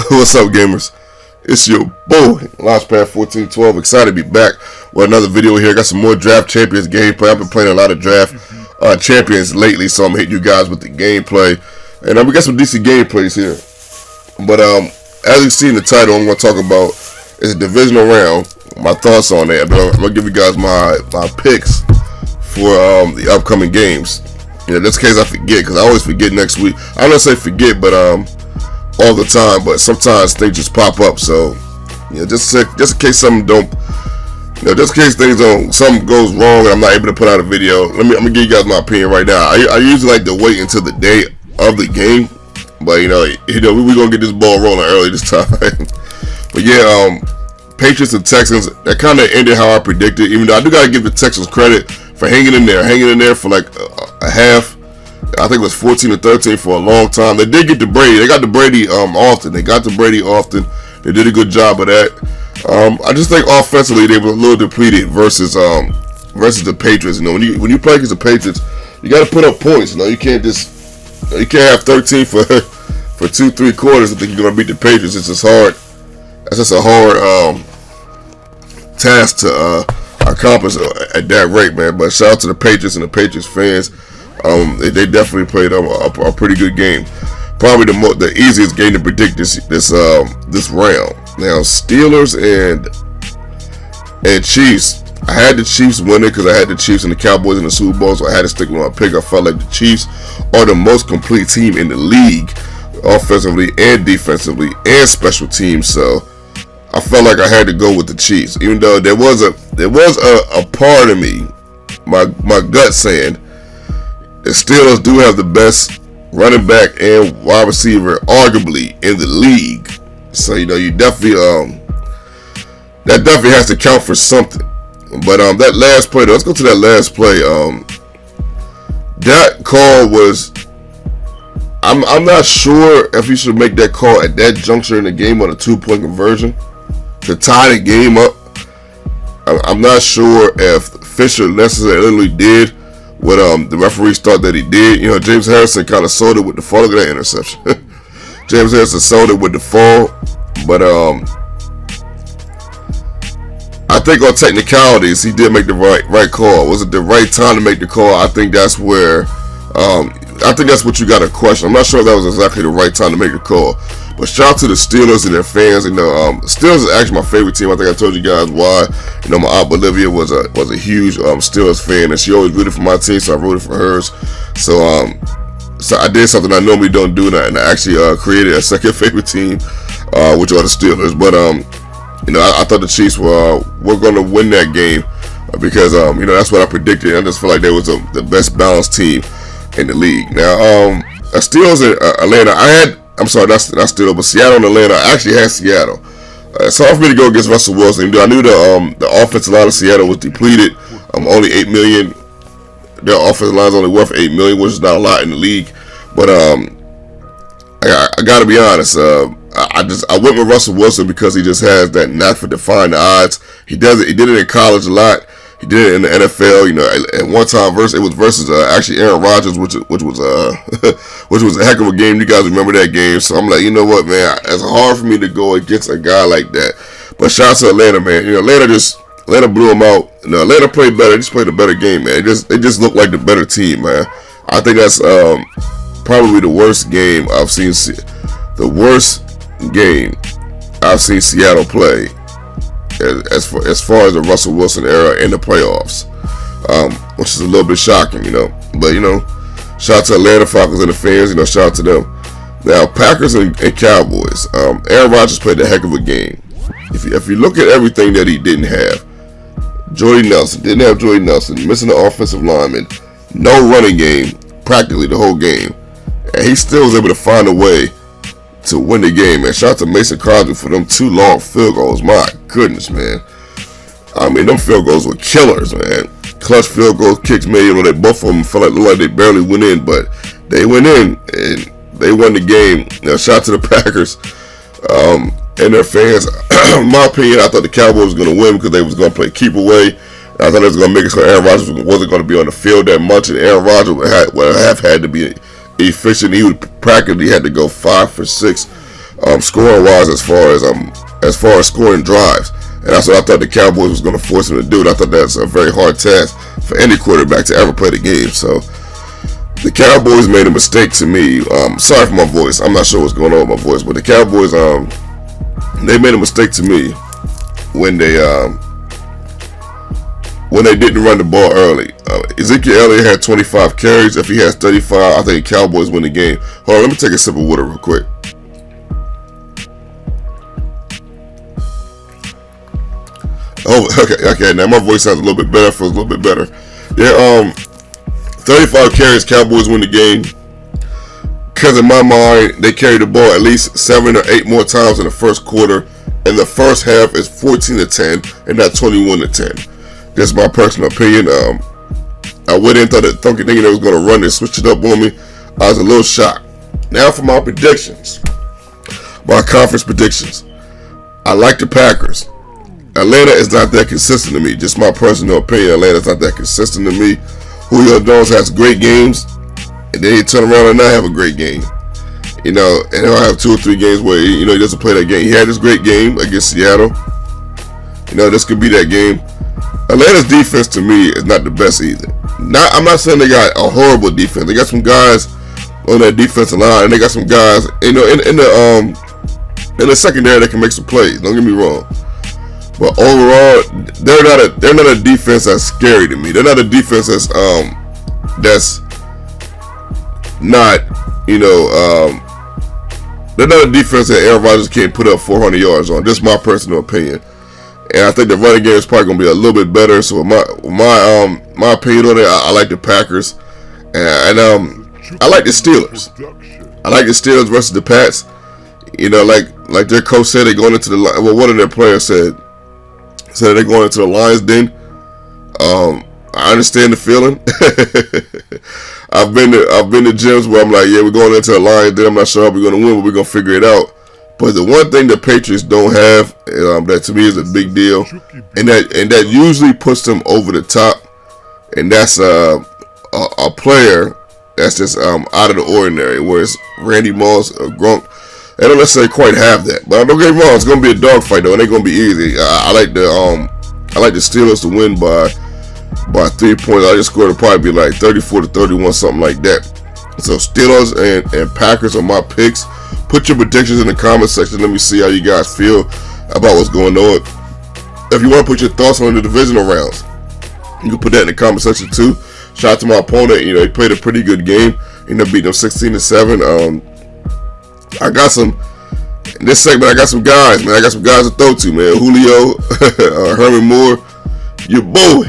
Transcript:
What's up, gamers? It's your boy, Launchpad 1412. Excited to be back with another video here. Got some more Draft Champions gameplay. I've been playing a lot of Draft Champions lately, so I'm hitting you guys with the gameplay. And we got some decent gameplays here. But as you see in the title, I'm going to talk about is a divisional round. My thoughts on that. But I'm going to give you guys my picks for the upcoming games. You know, just in case I forget, because I always forget next week. I don't say forget, but all the time. But sometimes things just pop up. So, you know, just in case something don't, you know, just in case something goes wrong and I'm not able to put out a video. I'm gonna give you guys my opinion right now. I usually like to wait until the day of the game, but you know, we're gonna get this ball rolling early this time. But yeah, Patriots and Texans, that kind of ended how I predicted. Even though I do gotta give the Texans credit for hanging in there for like a half. I think it was 14-13 for a long time. They did get to Brady. They got to Brady often. They did a good job of that. I just think offensively they were a little depleted versus the Patriots. You know, when you play against the Patriots, you got to put up points. You know, you can't have 13 for 2-3 quarters and think you're gonna beat the Patriots. It's just hard. That's just a hard task to accomplish at that rate, man. But shout out to the Patriots and the Patriots fans. They definitely played a pretty good game. Probably the easiest game to predict this round. Now Steelers and Chiefs. I had the Chiefs winning because I had the Chiefs and the Cowboys in the Super Bowl, so I had to stick with my pick. I felt like the Chiefs are the most complete team in the league, offensively and defensively and special teams. So I felt like I had to go with the Chiefs, even though there was a part of me, my gut saying the Steelers do have the best running back and wide receiver arguably in the league. So you know, you definitely that definitely has to count for something. But that last play, let's go to that last play. That call was, I'm not sure if you should make that call at that juncture in the game on a 2-point conversion to tie the game up. I'm not sure if Fisher necessarily did what the referees thought that he did. You know, James Harrison kind of sold it with the fall. Look at that interception. James Harrison sold it with the fall, but I think on technicalities he did make the right call. Was it the right time to make the call? I think that's where I think that's what you got to question. I'm not sure if that was exactly the right time to make the call. But shout out to the Steelers and their fans. You know, Steelers is actually my favorite team. I think I told you guys why. You know, my aunt Bolivia was a huge Steelers fan, and she always rooted for my team, so I rooted for hers. So I did something I normally don't do, and I actually created a second favorite team, which are the Steelers. But you know, I thought the Chiefs were going to win that game because you know, that's what I predicted. I just feel like they was the best balanced team in the league. Now, Steelers and Atlanta. I'm sorry, that's Steelers, but Seattle and Atlanta. I actually had Seattle. It's hard for me to go against Russell Wilson. I knew the offensive line of Seattle was depleted. Only $8 million. Their offensive line is only worth $8 million, which is not a lot in the league. But I got to be honest. I went with Russell Wilson because he just has that knack for defying the odds. He does it. He did it in college a lot. He did it in the NFL. You know, at one time it was versus actually Aaron Rodgers, which was a heck of a game. You guys remember that game? So I'm like, you know what, man? It's hard for me to go against a guy like that. But shout out to Atlanta, man. You know, Atlanta blew him out. You know, Atlanta played better. They just played a better game, man. It just looked like the better team, man. I think that's probably the worst game I've seen. The worst game I've seen Seattle play as far as the Russell Wilson era in the playoffs, which is a little bit shocking, you know. But you know, shout out to Atlanta Falcons and the fans. You know, shout out to them. Now, Packers and Cowboys. Aaron Rodgers played a heck of a game. If you look at everything that he didn't have, didn't have Jordy Nelson, missing the offensive lineman, no running game practically the whole game, and he still was able to find a way to win the game. And shout out to Mason Crosby for them 2 long field goals. My goodness, man. I mean, them field goals were killers, man. Clutch field goals, kicks made. You know, they both of them felt like they barely went in, but they went in and they won the game. You know, shout out to the Packers and their fans. In my opinion, I thought the Cowboys was going to win because they was going to play keep away. I thought it was going to make it so Aaron Rodgers wasn't going to be on the field that much, and Aaron Rodgers would have had to be efficient. He would practically had to go 5 for 6 scoring wise, as far as scoring drives. And that's what I thought the Cowboys was going to force him to do. And I thought that's a very hard task for any quarterback to ever play the game. So the Cowboys made a mistake to me. Sorry for my voice. I'm not sure what's going on with my voice, but the Cowboys they made a mistake to me when they didn't run the ball early. Ezekiel Elliott had 25 carries. If he has 35, I think the Cowboys win the game. Hold on, let me take a sip of water real quick. Oh, okay. Now my voice sounds a little bit better. Feels a little bit better. Yeah, 35 carries. Cowboys win the game. Because in my mind, they carried the ball at least 7 or 8 more times in the first quarter. And the first half is 14-10 and not 21-10. That's my personal opinion. I went in thinking they was going to run and switch it up on me. I was a little shocked. Now for my predictions. My conference predictions. I like the Packers. Atlanta is not that consistent to me. Just my personal opinion. Atlanta's not that consistent to me. Julio Jones has great games, and then he turn around and not have a great game. And he'll have 2 or 3 games where he doesn't play that game. He had this great game against Seattle. This could be that game. Atlanta's defense to me is not the best either. I'm not saying they got a horrible defense. They got some guys on that defensive line, and they got some guys in the secondary that can make some plays. Don't get me wrong. But overall, they're not a defense that's scary to me. They're not a defense that's not they're not a defense that Aaron Rodgers can't put up 400 yards on. Just my personal opinion. And I think the running game is probably going to be a little bit better. So my opinion on it, I like the Packers, and I like the Steelers. I like the Steelers versus the Pats. Like their coach said, they're going into the one of their players said they're going into the Lions den. I understand the feeling. I've been to gyms where I'm like, yeah, we're going into the Lions den. I'm not sure how we're going to win, but we're going to figure it out. But the one thing the Patriots don't have, that to me is a big deal, and that usually puts them over the top, and that's a player that's just out of the ordinary. Whereas Randy Moss or Gronk, they don't necessarily quite have that. But don't get me wrong, it's gonna be a dogfight though, and it's gonna be easy. I like the Steelers to win by 3 points. I just scored to probably be like 34-31, something like that. So Steelers and Packers are my picks. Put your predictions in the comment section. Let me see how you guys feel about what's going on. If you want to put your thoughts on the divisional rounds, you can put that in the comment section too. Shout out to my opponent. He played a pretty good game. Ended up beating them 16-7. I got some in this segment. I got some guys, man. I got some guys to throw to, man. Julio, Herman Moore, your boy.